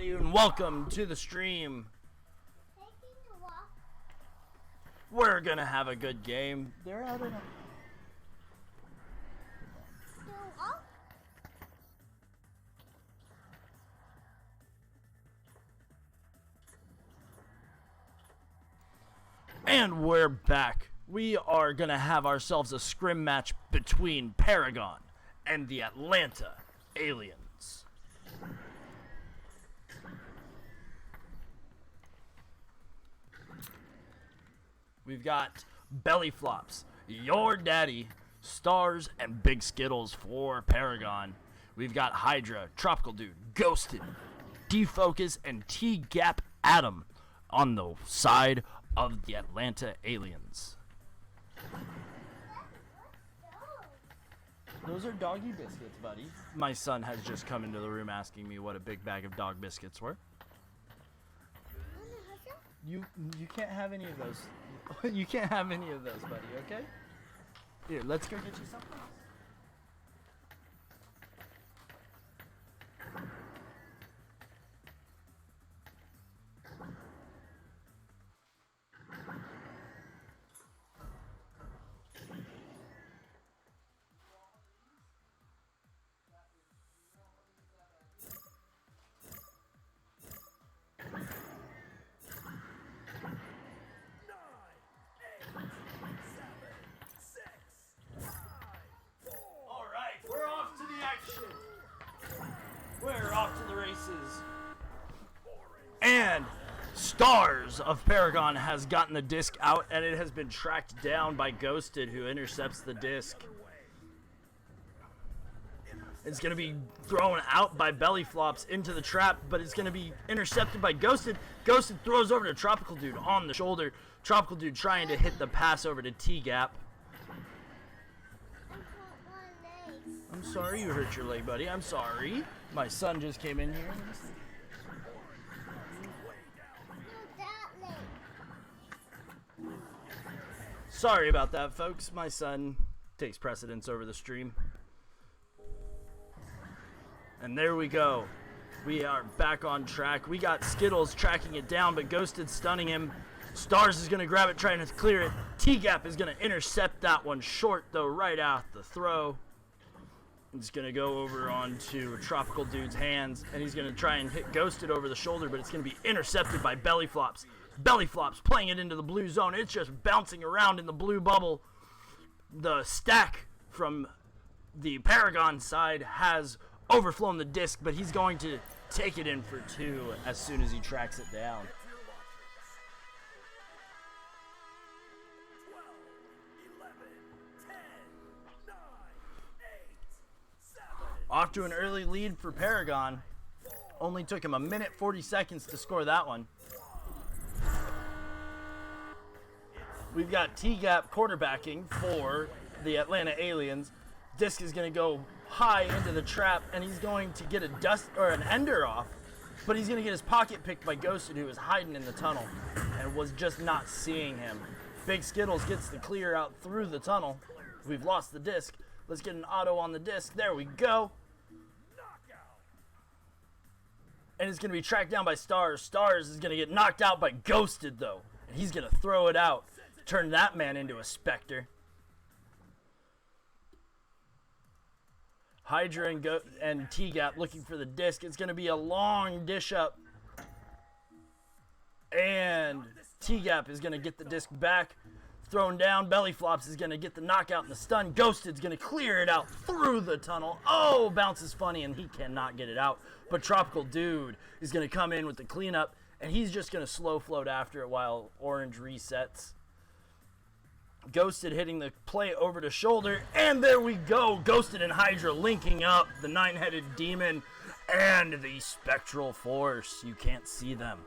everybody, and welcome to the stream. We're gonna have a good game. They're out of And we're back. We are gonna have ourselves a scrim match between Paragon and the Atlanta Aliens. We've got Belly Flops, Your Daddy, Stars, and Big Skittles for Paragon. We've got Hydra, Tropical Dude, Ghosted, Defocus, and T-Gap Adam on the side of the Atlanta Aliens. Those are doggy biscuits, buddy. My son has just come into the room asking me what a big bag of dog biscuits were. You can't have any of those. You can't have any of those, buddy, okay? Here, let's go get you something else. We're off to the races. And Stars of Paragon has gotten the disc out, and it has been tracked down by Ghosted, who intercepts the disc. It's going to be thrown out by Belly Flops into the trap, but it's going to be intercepted by Ghosted. Ghosted throws over to Tropical Dude on the shoulder. Tropical Dude trying to hit the pass over to T-Gap. I'm sorry you hurt your leg, buddy. I'm sorry. My son just came in here. Sorry about that, folks. My son takes precedence over the stream. And there we go. We are back on track. We got Skittles tracking it down, but Ghosted stunning him. Stars is going to grab it, trying to clear it. T-Gap is going to intercept that one short, though, right out the throw. It's going to go over onto Tropical Dude's hands, and he's going to try and hit Ghosted over the shoulder, but it's going to be intercepted by Belly Flops. Belly Flops playing it into the blue zone. It's just bouncing around in the blue bubble. The stack from the Paragon side has overflown the disc, but he's going to take it in for two as soon as he tracks it down. Off to an early lead for Paragon. Only took him a minute 40 seconds to score that one. We've got T-Gap quarterbacking for the Atlanta Aliens. Disc is going to go high into the trap, and he's going to get an ender off, but he's going to get his pocket picked by Ghosted, who was hiding in the tunnel and was just not seeing him. Big Skittles gets the clear out through the tunnel. We've lost the disc. Let's get an auto on the disc. There we go. And it's going to be tracked down by Stars. Stars is going to get knocked out by Ghosted, though. And he's going to throw it out. Turn that man into a specter. Hydra and T-Gap looking for the disc. It's going to be a long dish up. And T-Gap is going to get the disc back. Thrown down. Belly Flops is going to get the knockout and the stun. Ghosted's going to clear it out through the tunnel. Oh, bounces funny, and he cannot get it out. But Tropical Dude is going to come in with the cleanup, and he's just going to slow float after it while Orange resets. Ghosted hitting the play over to shoulder, and there we go. Ghosted and Hydra linking up. The nine-headed demon and the spectral force. You can't see them.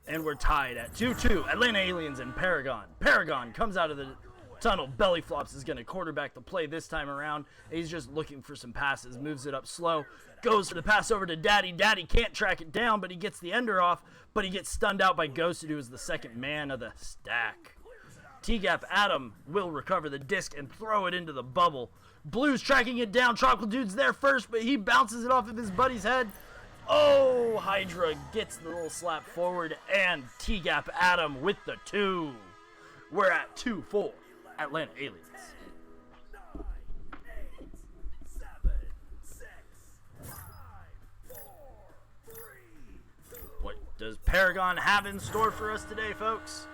And we're tied at 2-2. Atlanta Aliens and Paragon. Paragon comes out of the tunnel. Belly Flops is going to quarterback the play this time around. He's just looking for some passes. Moves it up slow. Goes for the pass over to Daddy. Daddy can't track it down, but he gets the ender off. But he gets stunned out by Ghosted, who is the second man of the stack. T-Gap Adam will recover the disc and throw it into the bubble. Blue's tracking it down. Tropical Dude's there first, but he bounces it off of his buddy's head. Oh, Hydra gets the little slap forward, and T-Gap Adam with the 2. We're at 2-4, Atlanta Aliens. What does Paragon have in store for us today, folks?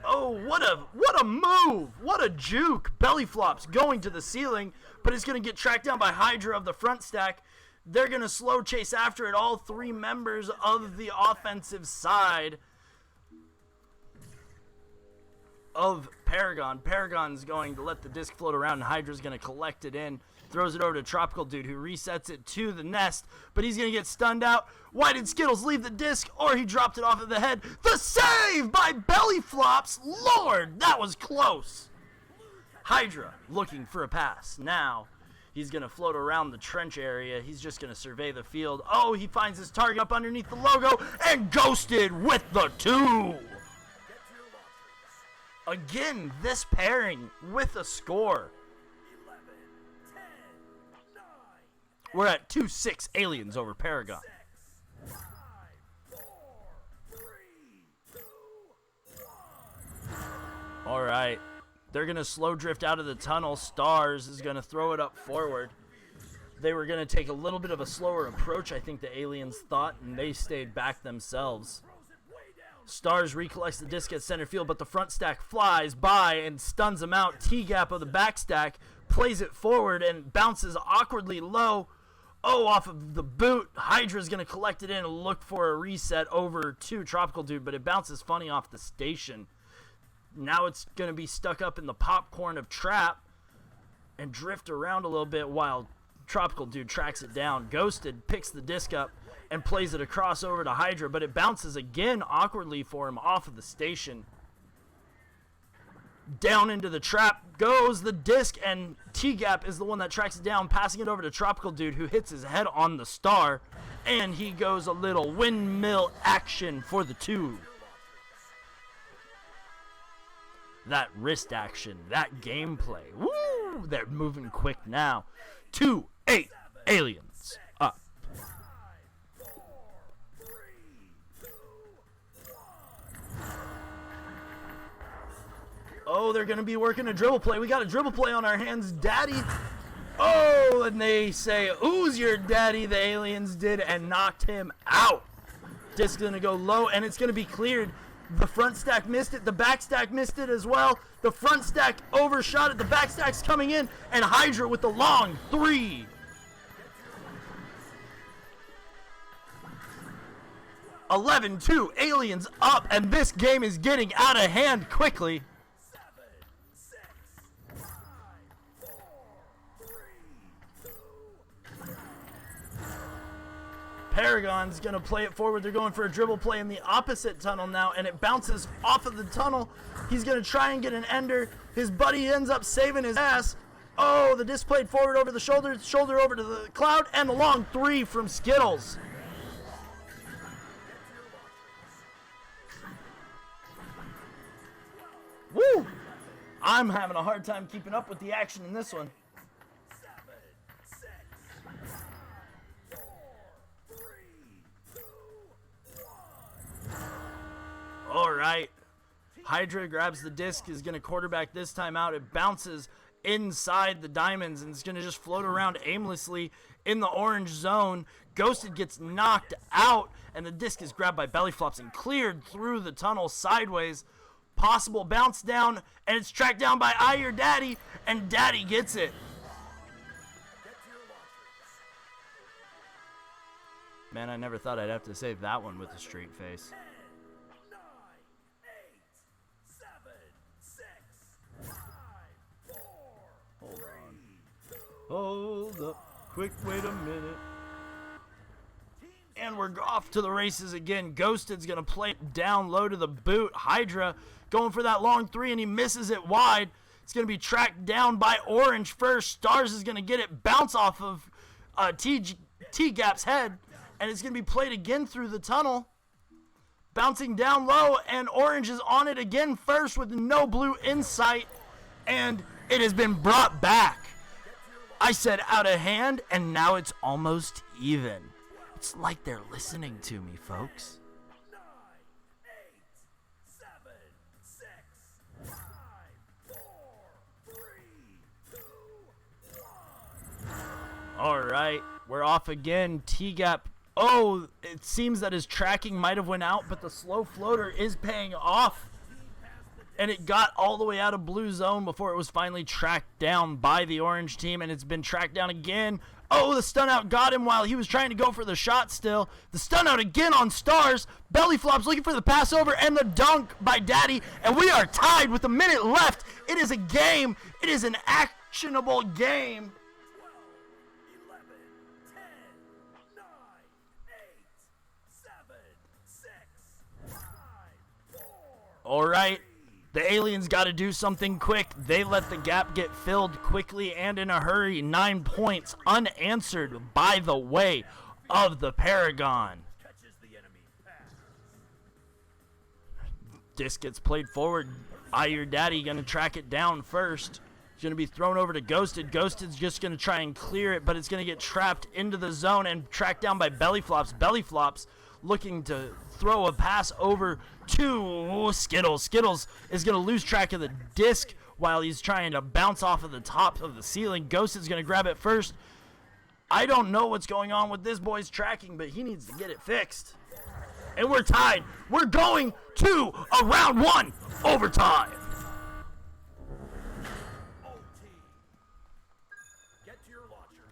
Oh, what a move! What a juke! Belly flops going to the ceiling, but it's going to get tracked down by Hydra of the front stack. They're going to slow chase after it, all 3 members of the offensive side of Paragon. Paragon's going to let the disc float around, and Hydra's going to collect it in. Throws it over to Tropical Dude, who resets it to the nest, but he's going to get stunned out. Why did Skittles leave the disc, or he dropped it off of the head? The save by Belly Flops! Lord, that was close! Hydra looking for a pass. Now, he's going to float around the trench area. He's just going to survey the field. Oh, he finds his target up underneath the logo, and Ghosted with the 2! Again, this pairing with a score. We're at 2-6 Aliens over Paragon. All right. They're going to slow drift out of the tunnel. Stars is going to throw it up forward. They were going to take a little bit of a slower approach, I think the Aliens thought, and they stayed back themselves. Stars recollects the disc at center field, but the front stack flies by and stuns him out. T-Gap of the back stack plays it forward and bounces awkwardly low. Oh, off of the boot. Hydra's going to collect it in and look for a reset over to Tropical Dude, but it bounces funny off the station. Now it's going to be stuck up in the popcorn of Trap and drift around a little bit while Tropical Dude tracks it down. Ghosted picks the disc up and plays it across over to Hydra, but it bounces again awkwardly for him off of the station. Down into the trap goes the disc, and T-Gap is the one that tracks it down, passing it over to Tropical Dude, who hits his head on the star, and he goes a little windmill action for the 2. That wrist action, that gameplay. Woo! They're moving quick now. 2-8 Aliens up. Oh, they're going to be working a dribble play. We got a dribble play on our hands. Daddy. Oh, and they say, "Who's your daddy?" The Aliens did and knocked him out. Disc going to go low, and it's going to be cleared. The front stack missed it. The back stack missed it as well. The front stack overshot it. The back stack's coming in, and Hydra with the long 3. (11-2) Aliens up, and this game is getting out of hand quickly. Paragon's going to play it forward. They're going for a dribble play in the opposite tunnel now, and it bounces off of the tunnel. He's going to try and get an ender. His buddy ends up saving his ass. Oh, the disc played forward over the shoulder over to the cloud, and the long 3 from Skittles. Woo! I'm having a hard time keeping up with the action in this one. All right. Hydra grabs the disc, is going to quarterback this time out. It bounces inside the diamonds and it's going to just float around aimlessly in the orange zone. Ghosted gets knocked out, and the disc is grabbed by Belly Flops and cleared through the tunnel sideways. Possible bounce down, and it's tracked down by Your Daddy, and Daddy gets it. Man, I never thought I'd have to save that one with a straight face. Hold up. Quick, wait a minute. And we're off to the races again. Ghosted's going to play it down low to the boot. Hydra going for that long 3, and he misses it wide. It's going to be tracked down by Orange first. Stars is going to get it, bounce off of T-Gap's head, and it's going to be played again through the tunnel. Bouncing down low, and Orange is on it again first with no blue in sight, and it has been brought back. I said out of hand, and now it's almost even. It's like they're listening to me, folks. 9, 8, 7, 6, 5, 4, 3, 2, 1. All right, we're off again. T-Gap. Oh, it seems that his tracking might have went out, but the slow floater is paying off. And it got all the way out of blue zone before it was finally tracked down by the orange team, and it's been tracked down again. Oh, the stun out got him while he was trying to go for the shot still. The stun out again on Stars. Belly flops looking for the pass over and the dunk by Daddy, and we are tied with a minute left. It is a game. It is an actionable game. 12, 11, 10, 9, 8, 7, 6, 5, 4. All right. The aliens got to do something quick. They let the gap get filled quickly and in a hurry. 9 points unanswered by the way of the Paragon. Catches the enemy pass. Disc gets played forward. Your Daddy going to track it down first. It's going to be thrown over to Ghosted. Ghosted's just going to try and clear it, but it's going to get trapped into the zone and tracked down by Belly Flops. Belly Flops looking to throw a pass over to Skittles. Skittles is going to lose track of the disc while he's trying to bounce off of the top of the ceiling. Ghost is going to grab it first. I don't know what's going on with this boy's tracking, but he needs to get it fixed. And we're tied. We're going to a round 1 overtime. OT. Get to your launcher.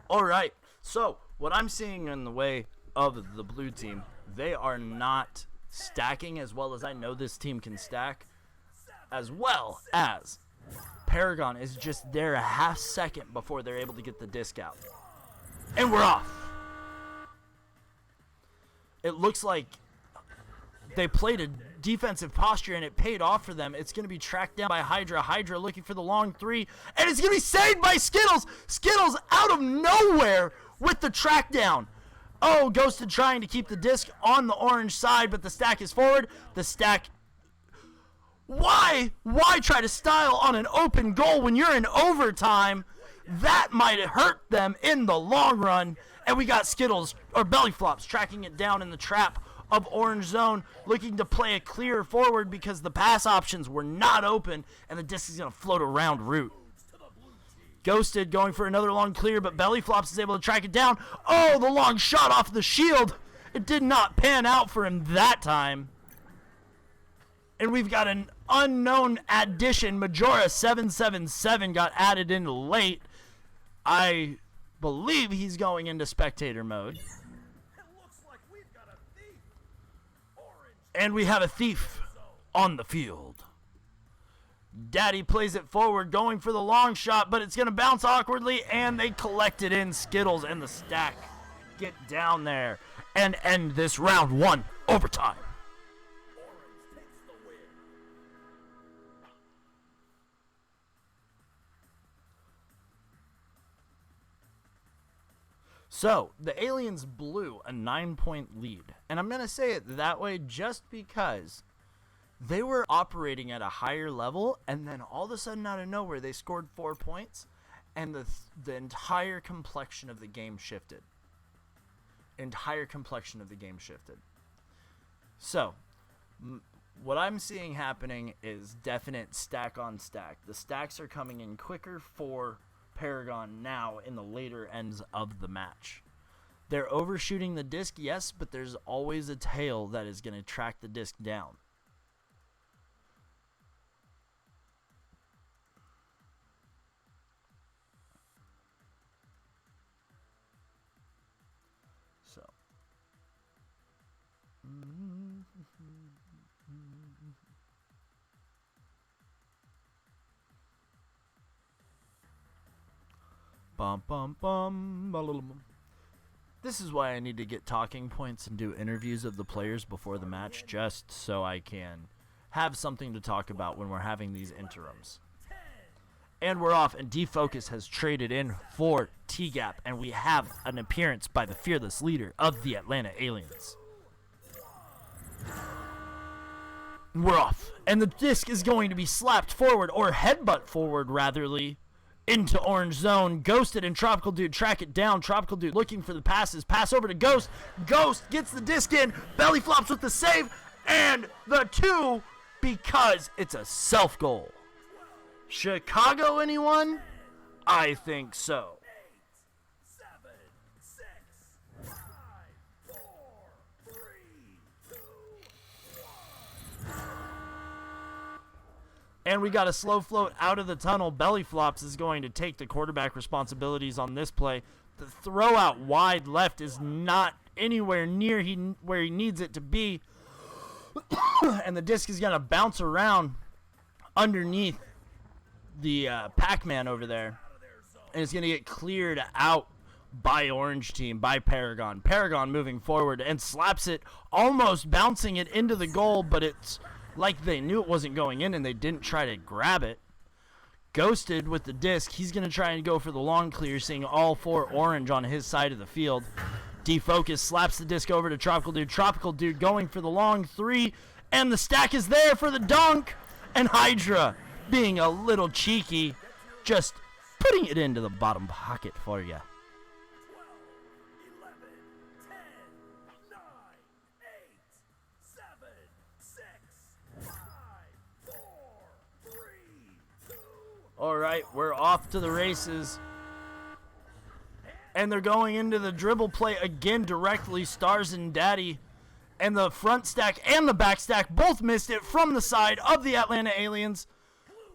All right. So what I'm seeing in the way of the blue team, they are not stacking as well as I know this team can stack, as well as Paragon is just there a half second before they're able to get the disc out. And we're off. It looks like they played a defensive posture and it paid off for them. It's going to be tracked down by Hydra. Hydra looking for the long 3, and it's going to be saved by Skittles. Skittles out of nowhere with the track down. Oh, Ghosted trying to keep the disc on the orange side, but the stack is forward. The stack... Why try to style on an open goal when you're in overtime? That might hurt them in the long run. And we got Skittles, or Belly Flops, tracking it down in the trap of orange zone, looking to play a clear forward because the pass options were not open, and the disc is going to float around route. Ghosted going for another long clear, but Belly Flops is able to track it down. Oh, the long shot off the shield. It did not pan out for him that time. And we've got an unknown addition. Majora 777 got added in late. I believe he's going into spectator mode. It looks like we've got a thief. Orange. And we have a thief on the field. Daddy plays it forward, going for the long shot, but it's going to bounce awkwardly, and they collect it in. Skittles and the stack get down there and end this round 1 overtime. Orange takes the win. So, the aliens blew a 9-point lead, and I'm going to say it that way just because they were operating at a higher level, and then all of a sudden out of nowhere they scored 4 points, and the entire complexion of the game shifted. So, what I'm seeing happening is definite stack on stack. The stacks are coming in quicker for Paragon now in the later ends of the match. They're overshooting the disc, yes, but there's always a tail that is going to track the disc down. So. Bum, bum, bum, ba-lum. This is why I need to get talking points and do interviews of the players before the match, just so I can have something to talk about when we're having these interims. And we're off, and Defocus has traded in for T-Gap, and we have an appearance by the fearless leader of the Atlanta Aliens. We're off. And the disc is going to be slapped forward, or headbutt forward, ratherly, into orange zone. Ghosted and Tropical Dude track it down. Tropical Dude looking for the passes. Pass over to Ghost. Ghost gets the disc in. Belly flops with the save. And the 2, because it's a self-goal. Chicago, anyone? I think so. 7, 6, 5, 4, 3, 2, 1. And we got a slow float out of the tunnel. Belly flops is going to take the quarterback responsibilities on this play. The throw out wide left is not anywhere near where he needs it to be. And the disc is going to bounce around underneath the Pac-Man over there. And it's going to get cleared out by Orange Team, by Paragon. Paragon moving forward and slaps it, almost bouncing it into the goal, but it's like they knew it wasn't going in and they didn't try to grab it. Ghosted with the disc. He's going to try and go for the long clear, seeing all 4 orange on his side of the field. Defocus slaps the disc over to Tropical Dude. Tropical Dude going for the long 3, and the stack is there for the dunk. And Hydra being a little cheeky, just putting it into the bottom pocket for you. 12, 11, 10, 9, 8, 7, 6, 5, 4, 3, 2. All right, we're off to the races. And they're going into the dribble play again directly. Stars and Daddy. And the front stack and the back stack both missed it from the side of the Atlanta Aliens.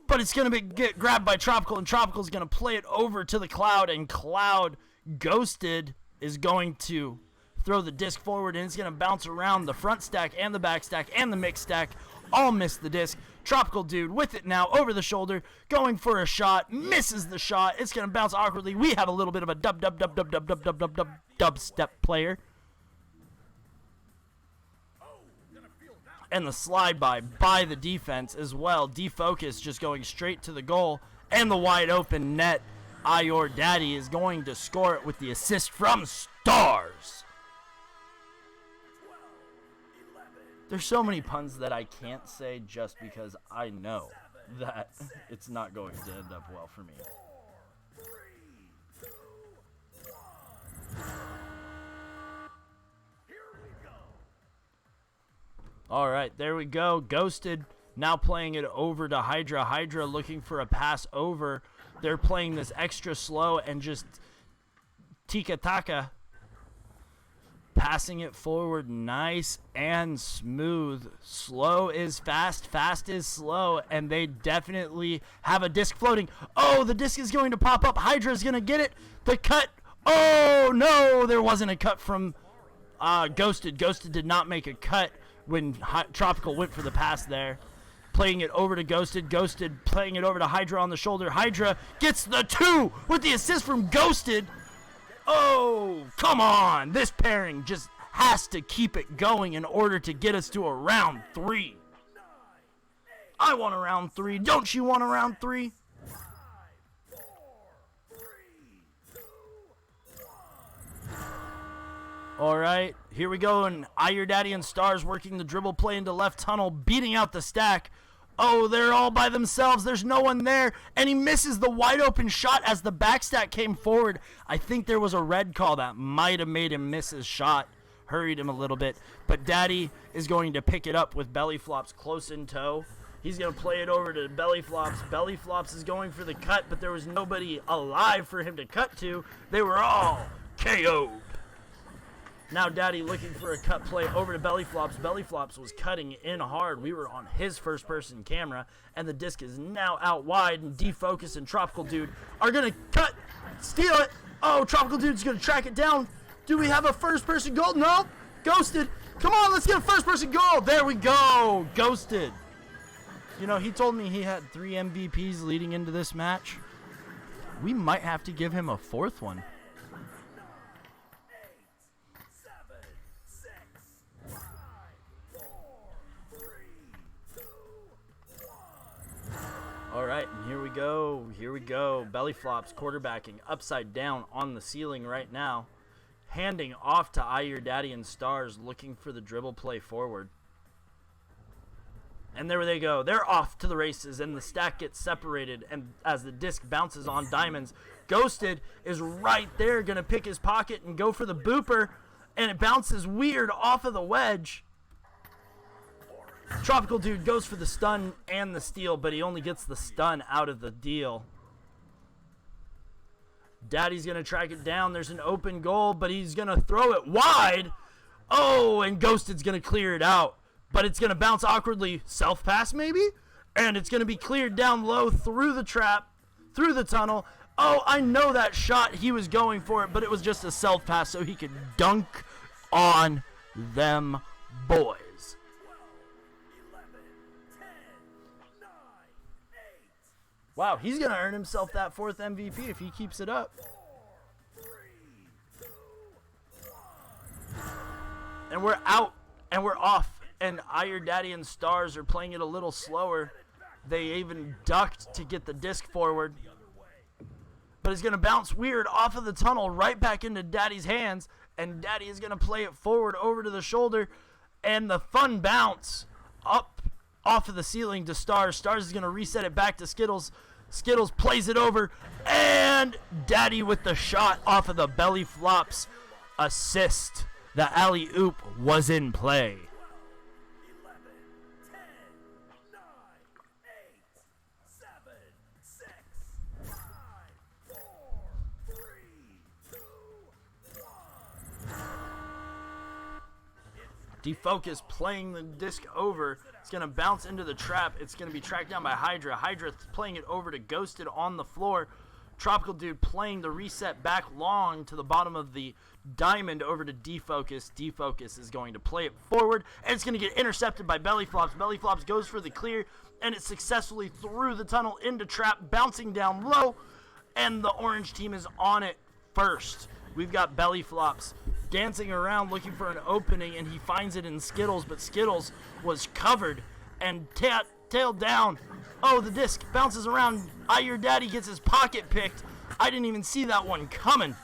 But it's going to get grabbed by Tropical, and Tropical's going to play it over to the Cloud. And Cloud, Ghosted, is going to throw the disc forward, and it's going to bounce around. The front stack and the back stack and the mix stack all miss the disc. Tropical Dude with it now over the shoulder, going for a shot, misses the shot. It's going to bounce awkwardly. We have a little bit of a dubstep player. And the slide by the defense as well. Defocus just going straight to the goal, and the wide open net. Your Daddy is going to score it with the assist from Stars. There's so many puns that I can't say just because I know that it's not going to end up well for me. 4, 3, 2, 1. Here we go. All right, there we go. Ghosted now playing it over to Hydra. Hydra looking for a pass over. They're playing this extra slow and just tika-taka. Passing it forward nice and smooth. Slow is fast, fast is slow, and they definitely have a disc floating. Oh, the disc is going to pop up. Hydra's going to get it. The cut. Oh, no, there wasn't a cut from Ghosted. Ghosted did not make a cut when Tropical went for the pass there. Playing it over to Ghosted. Ghosted playing it over to Hydra on the shoulder. Hydra gets the 2 with the assist from Ghosted. Oh, come on. This pairing just has to keep it going in order to get us to a round 3. I want a round 3. Don't you want a round 3? 5, 4, 3, 2, 1. All right, here we go. And Your Daddy and Stars working the dribble play into left tunnel, beating out the stack. Oh, they're all by themselves. There's no one there. And he misses the wide open shot as the backstack came forward. I think there was a red call that might have made him miss his shot. Hurried him a little bit. But Daddy is going to pick it up with Belly Flops close in tow. He's going to play it over to Belly Flops. Belly Flops is going for the cut, but there was nobody alive for him to cut to. They were all KO'd. Now Daddy looking for a cut play over to Belly Flops. Belly Flops was cutting in hard. We were on his first-person camera, and the disc is now out wide, and Defocus and Tropical Dude are going to cut, steal it. Oh, Tropical Dude's going to track it down. Do we have a first-person goal? No. Ghosted. Come on, let's get a first-person goal. There we go. Ghosted. You know, he told me he had 3 MVPs leading into this match. We might have to give him a 4th one. 5, 4, 3, 2, 1. All right, and here we go. Here we go. Belly Flops quarterbacking upside down on the ceiling right now. Handing off to Your Daddy and Stars, looking for the dribble play forward. And there they go. They're off to the races, and the stack gets separated. And as the disc bounces on diamonds, Ghosted is right there, going to pick his pocket and go for the booper. And it bounces weird off of the wedge. Tropical Dude goes for the stun and the steal, but he only gets the stun out of the deal. Daddy's going to track it down. There's an open goal, but he's going to throw it wide. Oh, and Ghosted's going to clear it out. But it's going to bounce awkwardly, self-pass maybe? And it's going to be cleared down low through the trap, through the tunnel. Oh, I know that shot. He was going for it, but it was just a self-pass so he could dunk on them boys. 11, 10, 9, 8, Wow, he's going to earn himself that 4th MVP if he keeps it up. 4, 3, 2, 1. And we're out, and we're off. And Your Daddy and Stars are playing it a little slower. They even ducked to get the disc forward. But it's going to bounce weird off of the tunnel right back into Daddy's hands. And Daddy is going to play it forward over to the shoulder. And the fun bounce up off of the ceiling to Stars. Stars is going to reset it back to Skittles. Skittles plays it over. And Daddy with the shot off of the belly flops assist. The alley-oop was in play. 11, 10, 9, 8, 7, 6, 5, 4, 3, 2, 1. Defocus playing the disc over. It's going to bounce into the trap. It's going to be tracked down by Hydra. Hydra playing it over to Ghosted on the floor. Tropical Dude playing the reset back long to the bottom of the diamond over to Defocus. Defocus is going to play it forward, and it's going to get intercepted by Belly Flops. Belly Flops goes for the clear, and it's successfully through the tunnel into trap, bouncing down low, and the orange team is on it first. We've got Belly Flops dancing around looking for an opening, and he finds it in Skittles, but Skittles was covered and tailed down. Oh, the disc bounces around. Your Daddy gets his pocket picked. I didn't even see that one coming.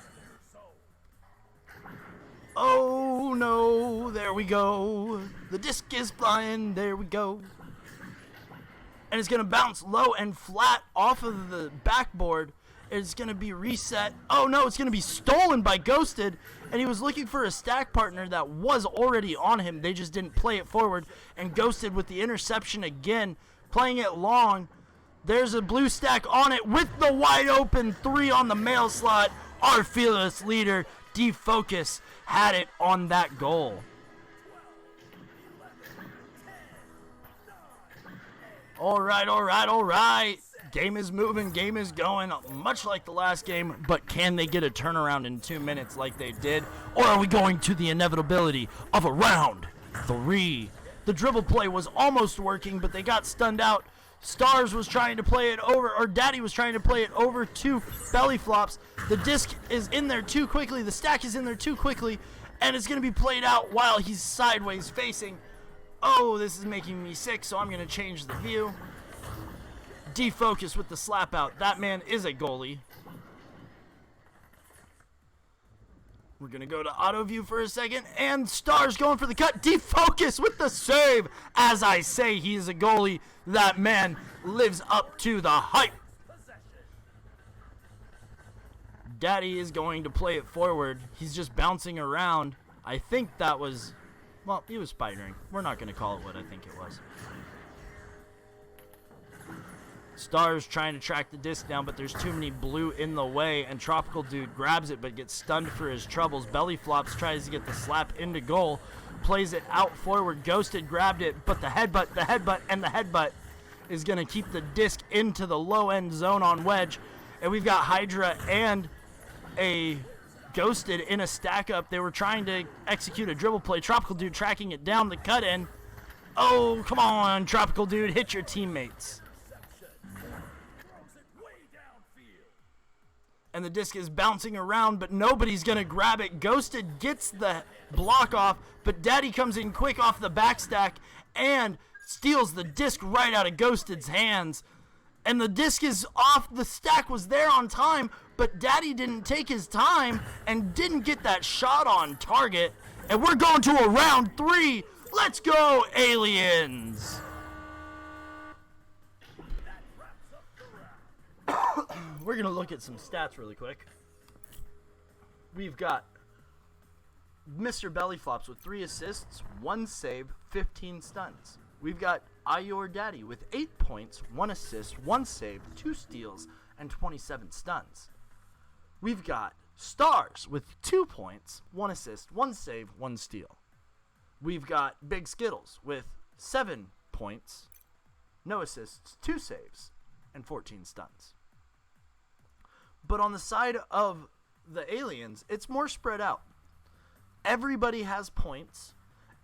Oh, no. There we go. The disc is flying. There we go. And it's going to bounce low and flat off of the backboard. It's going to be reset. Oh, no. It's going to be stolen by Ghosted. And he was looking for a stack partner that was already on him. They just didn't play it forward. And Ghosted with the interception again, playing it long. There's a blue stack on it with the wide open 3 on the mail slot. Our fearless leader, Defocus, had it on that goal. All right. Game is moving, game is going, much like the last game, but can they get a turnaround in 2 minutes like they did? Or are we going to the inevitability of a round 3? The dribble play was almost working, but they got stunned out. Stars was trying to play it over, or Daddy was trying to play it over to Belly Flops. The disc is in there too quickly, the stack is in there too quickly, and it's going to be played out while he's sideways facing. Oh, this is making me sick, so I'm going to change the view. Defocus with the slap out. That man is a goalie. We're going to go to auto view for a second, and Stars going for the cut. Defocus with the save. As I say, he is a goalie. That man lives up to the hype. Daddy is going to play it forward. He's just bouncing around. I think that was, well, he was spidering. We're not going to call it what I think it was. Stars trying to track the disc down, but there's too many blue in the way, and Tropical Dude grabs it but gets stunned for his troubles. Belly Flops tries to get the slap into goal, plays it out forward. Ghosted grabbed it, but the headbutt is going to keep the disc into the low end zone on wedge. And we've got Hydra and a Ghosted in a stack up. They were trying to execute a dribble play. Tropical Dude tracking it down the cut in. Oh, come on, Tropical Dude, hit your teammates. And the disc is bouncing around, but nobody's going to grab it. Ghosted gets the block off, but Daddy comes in quick off the backstack and steals the disc right out of Ghosted's hands. And the disc is off. The stack was there on time, but Daddy didn't take his time and didn't get that shot on target. And we're going to a round 3. Let's go, aliens. we're going to look at some stats really quick. We've got Mr. Bellyflops with 3 assists, 1 save, 15 stuns. We've got Your Daddy with 8 points, 1 assist, 1 save, 2 steals, and 27 stuns. We've got Stars with 2 points, 1 assist, 1 save, 1 steal. We've got Big Skittles with 7 points, no assists, 2 saves, and 14 stuns. But on the side of the aliens, it's more spread out. Everybody has points.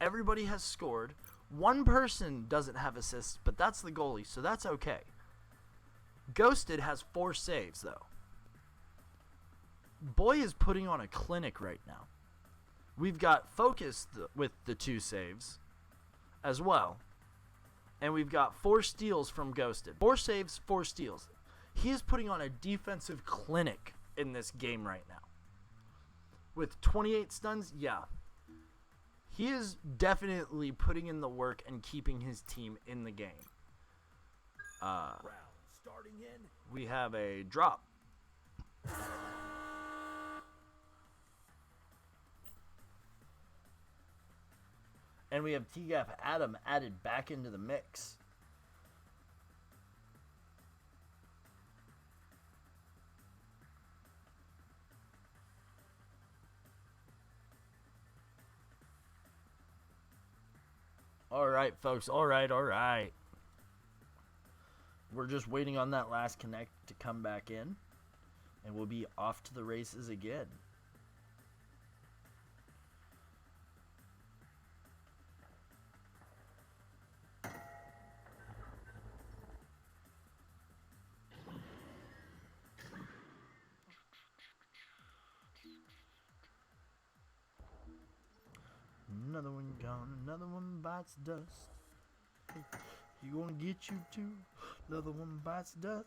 Everybody has scored. One person doesn't have assists, but that's the goalie, so that's okay. Ghosted has 4 saves, though. Boy is putting on a clinic right now. We've got Focus with the 2 saves as well. And we've got 4 steals from Ghosted. 4 saves, 4 steals. He is putting on a defensive clinic in this game right now. With 28 stuns, yeah. He is definitely putting in the work and keeping his team in the game. We have a drop. And we have TGAF Adam added back into the mix. All right, folks. All right. We're just waiting on that last connect to come back in, and we'll be off to the races again. Another one gone, another one bites dust. You gonna get you too? Another one bites dust.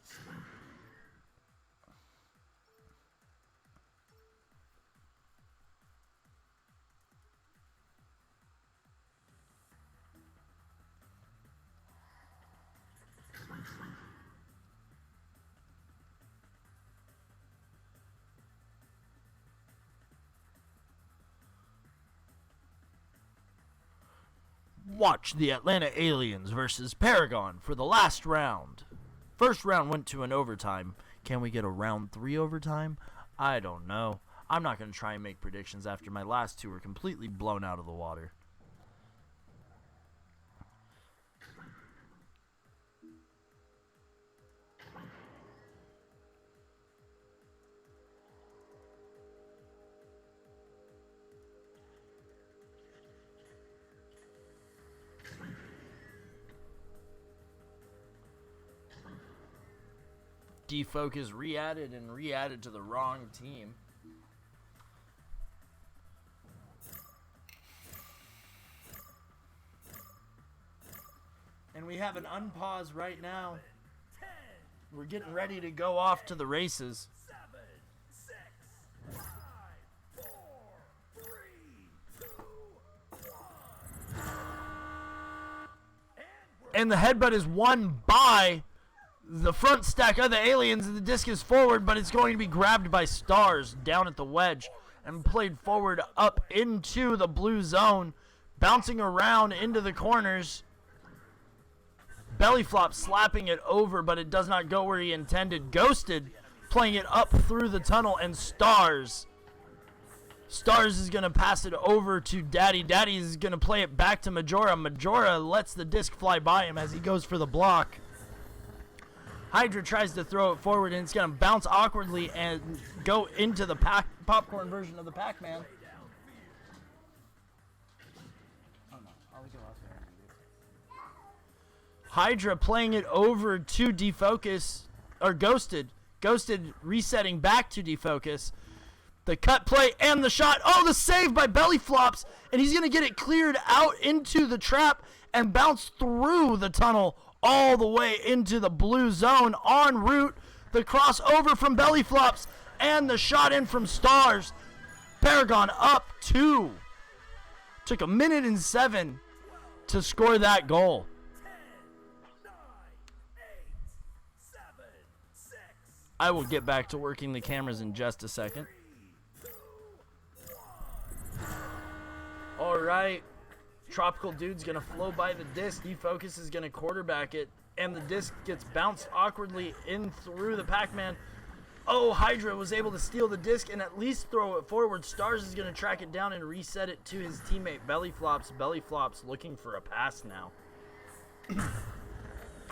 Watch the Atlanta Aliens versus Paragon for the last round. First round went to an overtime. Can we get a round 3 overtime? I don't know. I'm not going to try and make predictions after my last 2 were completely blown out of the water. Defocus re-added to the wrong team. And we have an unpause right now. We're getting ready to go off to the races. 7, 6, 5, 4, 3, 2, 1. And the headbutt is won by the front stack of the aliens, and the disc is forward, but it's going to be grabbed by Stars down at the wedge and played forward up into the blue zone, bouncing around into the corners. Bellyflop slapping it over, but it does not go where he intended. Ghosted playing it up through the tunnel, and Stars is going to pass it over to Daddy. Daddy is going to play it back to Majora. Majora lets the disc fly by him as he goes for the block. Hydra tries to throw it forward, and it's going to bounce awkwardly and go into the popcorn version of the Pac-Man. Hydra playing it over to Defocus, or Ghosted. Ghosted resetting back to Defocus. The cut play and the shot. Oh, the save by Bellyflops, and he's going to get it cleared out into the trap and bounce through the tunnel all the way into the blue zone. En route, the crossover from Bellyflops and the shot in from Stars. Paragon up 2. Took 1 minute and 7 to score that goal. 10, 9, 8, 7, 6, I will get back to working the cameras in just a second. All right. Tropical Dude's going to flow by the disc. Defocus is going to quarterback it. And the disc gets bounced awkwardly in through the Pac-Man. Oh, Hydra was able to steal the disc and at least throw it forward. Stars is going to track it down and reset it to his teammate Belly Flops. Belly Flops looking for a pass now.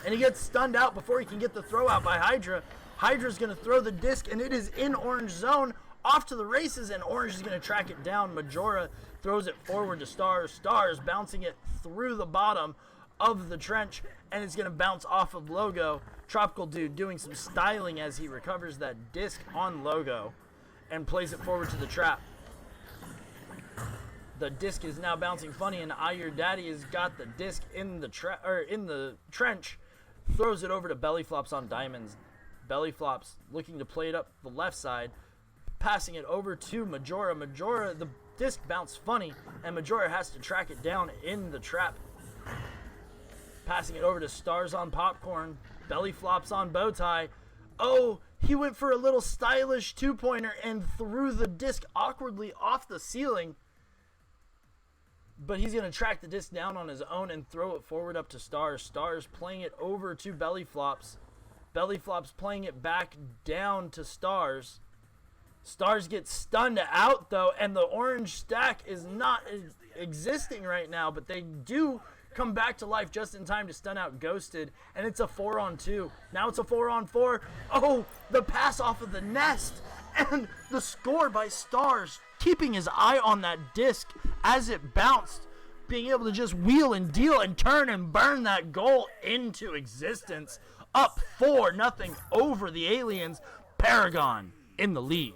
And he gets stunned out before he can get the throw out by Hydra. Hydra's going to throw the disc, and it is in orange zone. Off to the races, and orange is going to track it down. Majora throws it forward to Stars. Stars bouncing it through the bottom of the trench, and it's going to bounce off of Logo. Tropical Dude doing some styling as he recovers that disc on Logo and plays it forward to the trap. The disc is now bouncing funny, and Your Daddy has got the disc in the trench. Throws it over to Belly Flops on Diamonds. Belly Flops looking to play it up the left side, passing it over to Majora. Majora, the disc bounced funny, and Majora has to track it down in the trap. Passing it over to Stars on Popcorn. Belly Flops on Bowtie. Oh, he went for a little stylish two-pointer and threw the disc awkwardly off the ceiling. But he's going to track the disc down on his own and throw it forward up to Stars. Stars playing it over to Belly Flops. Belly Flops playing it back down to Stars. Stars gets stunned out, though, and the orange stack is not existing right now, but they do come back to life just in time to stun out Ghosted, and it's a 4-on-2. Now it's a 4-on-4. Oh, the pass off of the nest, and the score by Stars, keeping his eye on that disc as it bounced, being able to just wheel and deal and turn and burn that goal into existence. Up 4-0 over the Aliens. Paragon in the lead.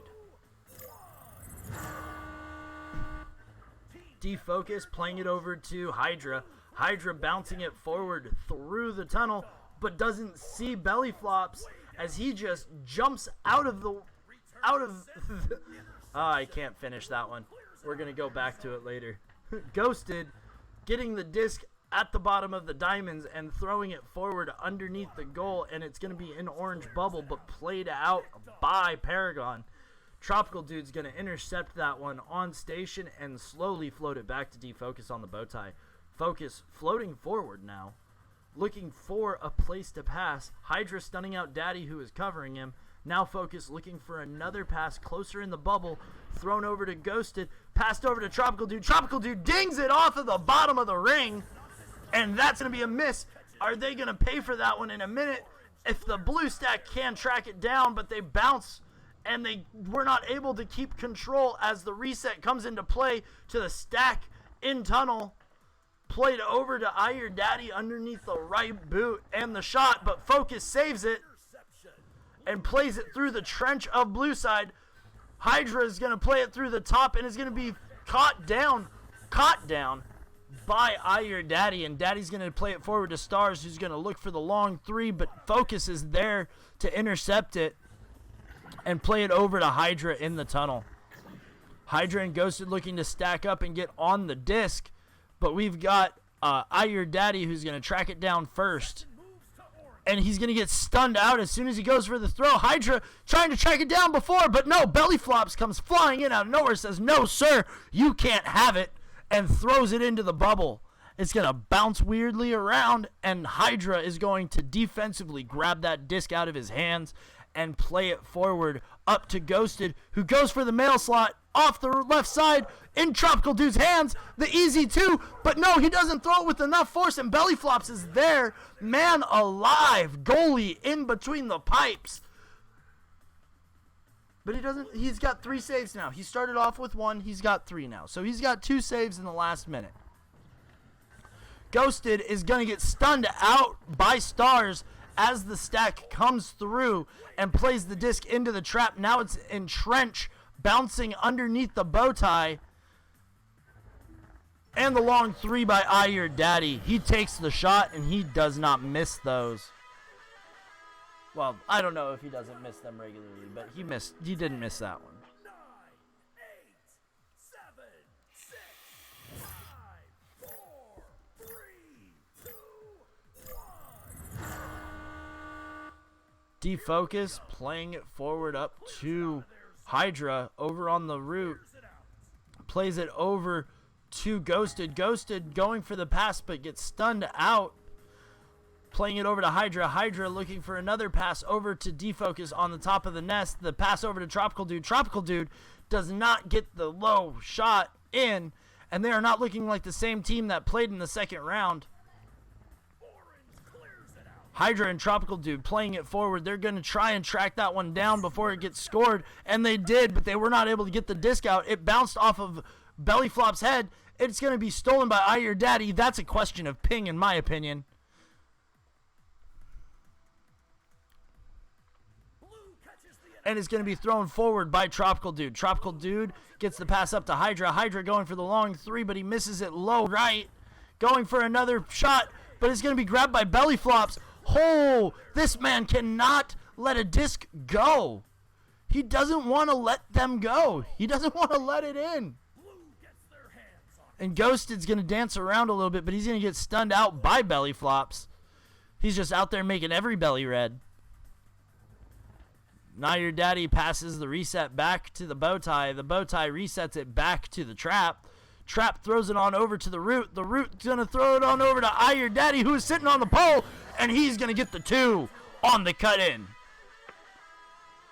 Defocus playing it over to Hydra. Hydra bouncing it forward through the tunnel, but doesn't see Belly Flops as he just jumps out of I can't finish that one. We're gonna go back to it later. Ghosted getting the disc at the bottom of the diamonds and throwing it forward underneath the goal, and it's gonna be an orange bubble, but played out by Paragon. Tropical Dude's gonna intercept that one on station and slowly float it back to Defocus on the Bowtie. Focus floating forward now, looking for a place to pass. Hydra stunning out Daddy, who is covering him. Now Focus looking for another pass closer in the bubble. Thrown over to Ghosted. Passed over to Tropical Dude. Tropical Dude dings it off of the bottom of the ring. And that's going to be a miss. Are they going to pay for that one in a minute? If the blue stack can track it down, but they bounce and they were not able to keep control as the reset comes into play to the stack in tunnel. Played over to Your Daddy underneath the right boot and the shot, but Focus saves it and plays it through the trench of blue side. Hydra is going to play it through the top and is going to be caught down by Your Daddy, and Daddy's going to play it forward to Stars, who's going to look for the long three, but Focus is there to intercept it and play it over to Hydra in the tunnel. Hydra and Ghosted looking to stack up and get on the disc, but we've got Your Daddy who's going to track it down first. And he's going to get stunned out as soon as he goes for the throw. Hydra trying to track it down before, but no, Belly Flops comes flying in out of nowhere, says, "No, sir, you can't have it," and throws it into the bubble. It's going to bounce weirdly around, and Hydra is going to defensively grab that disc out of his hands and play it forward up to Ghosted, who goes for the mail slot off the left side in Tropical Dude's hands. The easy two, but no, he doesn't throw it with enough force, and Belly Flops is there. Man alive, goalie in between the pipes. But he's got 3 saves now. He started off with 1, he's got 3 now. So he's got 2 saves in the last minute. Ghosted is going to get stunned out by Stars as the stack comes through and plays the disc into the trap. Now it's in trench, bouncing underneath the Bowtie. And the long 3 by Your Daddy. He takes the shot and he does not miss those. Well, I don't know if he doesn't miss them regularly, but he didn't miss that one. 9, 8, 7, 6, 5, 4, 3, 2, 1. Defocus, playing it forward up to Hydra over on the route. Plays it over to Ghosted. Ghosted going for the pass but gets stunned out. Playing it over to Hydra. Hydra looking for another pass over to Defocus on the top of the nest. The pass over to Tropical Dude. Tropical Dude does not get the low shot in, and they are not looking like the same team that played in the second round. Hydra and Tropical Dude playing it forward. They're going to try and track that one down before it gets scored, and they did, but they were not able to get the disc out. It bounced off of Bellyflop's head. It's going to be stolen by I Your Daddy. That's a question of ping, in my opinion. And it's going to be thrown forward by Tropical Dude. Tropical Dude gets the pass up to Hydra. Hydra going for the long three, but he misses it low right. Going for another shot, but it's going to be grabbed by Bellyflops. Oh, this man cannot let a disc go. He doesn't want to let them go. He doesn't want to let it in. And Ghosted's going to dance around a little bit, but he's going to get stunned out by Bellyflops. He's just out there making every belly red. Now Your Daddy passes the reset back to the bow tie. The bow tie resets it back to the trap. Trap throws it on over to the root. The root's going to throw it on over to I Your Daddy, who is sitting on the pole, and he's going to get the 2 on the cut-in.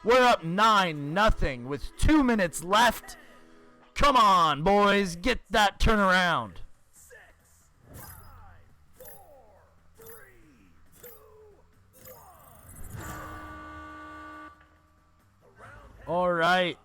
We're up 9-0 with 2 minutes left. Come on, boys. Get that turnaround. 6, 5, 4, 3, 2, 1. All right.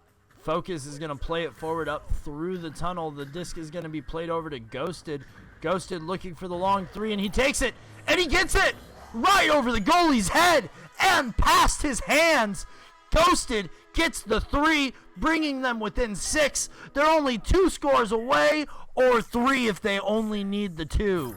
Focus is going to play it forward up through the tunnel. The disc is going to be played over to Ghosted. Ghosted looking for the long three, and he takes it, and he gets it right over the goalie's head and past his hands. Ghosted gets the 3, bringing them within 6. They're only 2 scores away, or 3 if they only need the 2.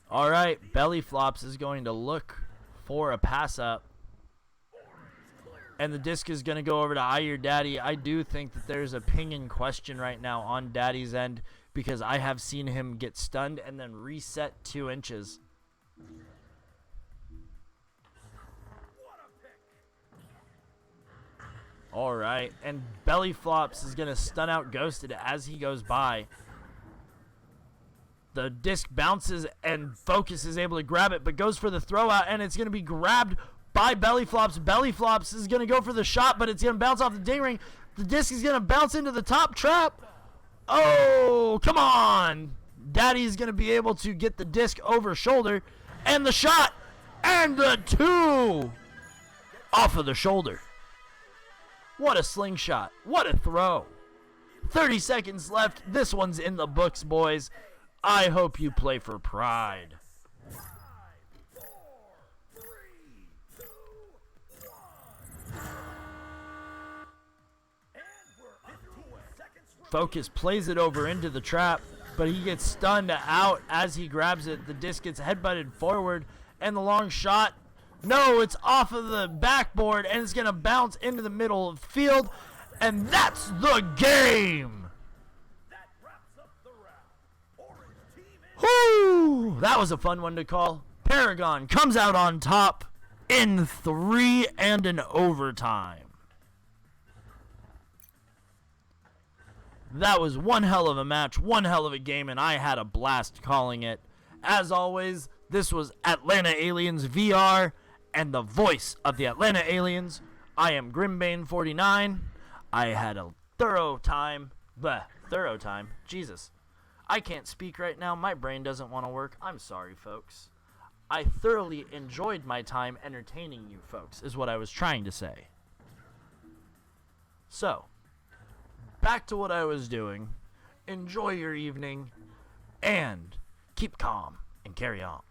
All right, Bellyflops is going to look for a pass up. And the disc is going to go over to I Your Daddy. I do think that there's a ping in question right now on Daddy's end, because I have seen him get stunned and then reset 2 inches. All right, and Bellyflops is going to stun out Ghosted as he goes by. The disc bounces and Focus is able to grab it, but goes for the throw out, and it's going to be grabbed by Bellyflops. Bellyflops is going to go for the shot, but it's going to bounce off the ding ring. The disc is going to bounce into the top trap. Oh, come on. Daddy's going to be able to get the disc over shoulder, and the shot, and the 2 off of the shoulder. What a slingshot. What a throw. 30 seconds left. This one's in the books, boys. I hope you play for pride. 5, 4, 3, 2, 1. And we're 15 seconds. Focus plays it over into the trap, but he gets stunned out as he grabs it. The disc gets headbutted forward, and the long shot, no, it's off of the backboard, and it's going to bounce into the middle of the field, and that's the game. That wraps up the round. Orange team in. Whoo! That was a fun one to call. Paragon comes out on top in 3 and an overtime. That was one hell of a match, one hell of a game, and I had a blast calling it. As always, this was Atlanta Aliens VR, and the voice of the Atlanta Aliens. I am Grimbane49. I had a thorough time. Jesus. I can't speak right now. My brain doesn't want to work. I'm sorry, folks. I thoroughly enjoyed my time entertaining you folks, is what I was trying to say. So, back to what I was doing. Enjoy your evening, and keep calm and carry on.